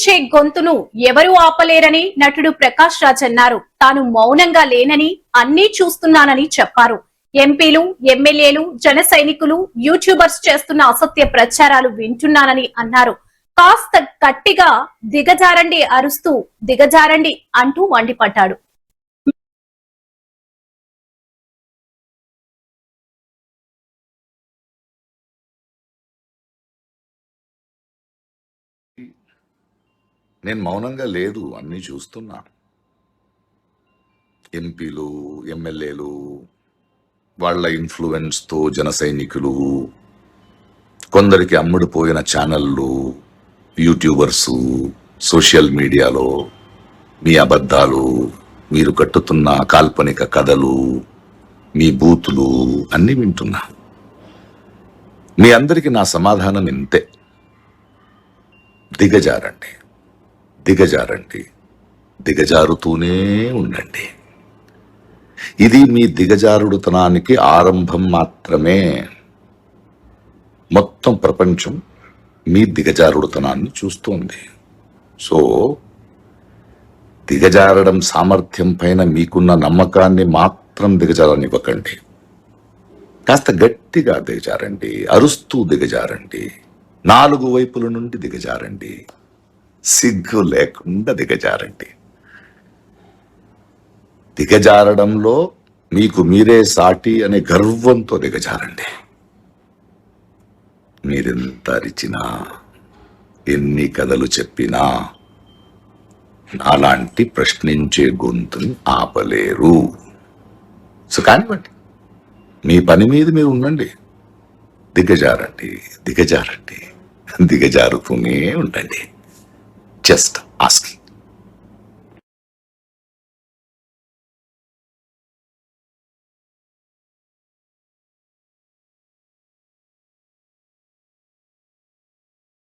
ప్రశ్నించే గొంతును ఎవరూ ఆపలేరని నటుడు ప్రకాష్ రాజ్ అన్నారు. తాను మౌనంగా లేనని, అన్నీ చూస్తున్నానని చెప్పారు. ఎంపీలు, ఎమ్మెల్యేలు, జన సైనికులు, యూట్యూబర్స్ చేస్తున్న అసత్య ప్రచారాలు వింటున్నానని అన్నారు. కాస్త గట్టిగా దిగజారండి అరుస్తూ దిగజారండి అంటూ మండిపడ్డాడు. నేను మౌనంగా లేదు, అన్నీ చూస్తున్నా. ఎంపీలు, ఎమ్మెల్యేలు, వాళ్ళ ఇన్ఫ్లుయెన్స్తో జన సైనికులు, కొందరికి అమ్ముడుపోయిన ఛానళ్ళు, యూట్యూబర్స్, సోషల్ మీడియాలో మీ అబద్ధాలు, మీరు కట్టుతున్న కాల్పనిక కథలు, మీ బూతులు అన్నీ వింటున్నా. మీ అందరికీ నా సమాధానం ఇంతే: దిగజారండి, దిగజారండి, దిగజారుతూనే ఉండండి. ఇది మీ దిగజారుడుతనానికి ఆరంభం మాత్రమే. మొత్తం ప్రపంచం మీ దిగజారుడుతనాన్ని చూస్తోంది. సో దిగజారడం సామర్థ్యం పైన మీకున్న నమ్మకాన్ని మాత్రం దిగజారనివ్వకండి. కాస్త గట్టిగా దిగజారండి, అరుస్తూ దిగజారండి, 4 వైపుల నుండి దిగజారండి, సిగ్గు లేకుండా దిగజారండి. దిగజారడంలో మీకు మీరే సాటి అనే గర్వంతో దిగజారండి. మీరెంత అరిచినా, ఎన్ని కథలు చెప్పినా అలాంటి ప్రశ్నించే గొంతుని ఆపలేరు. సో కానివ్వండి, మీ పని మీద మీరు ఉండండి. దిగజారండి, దిగజారండి, దిగజారుతూనే ఉండండి. Just asking.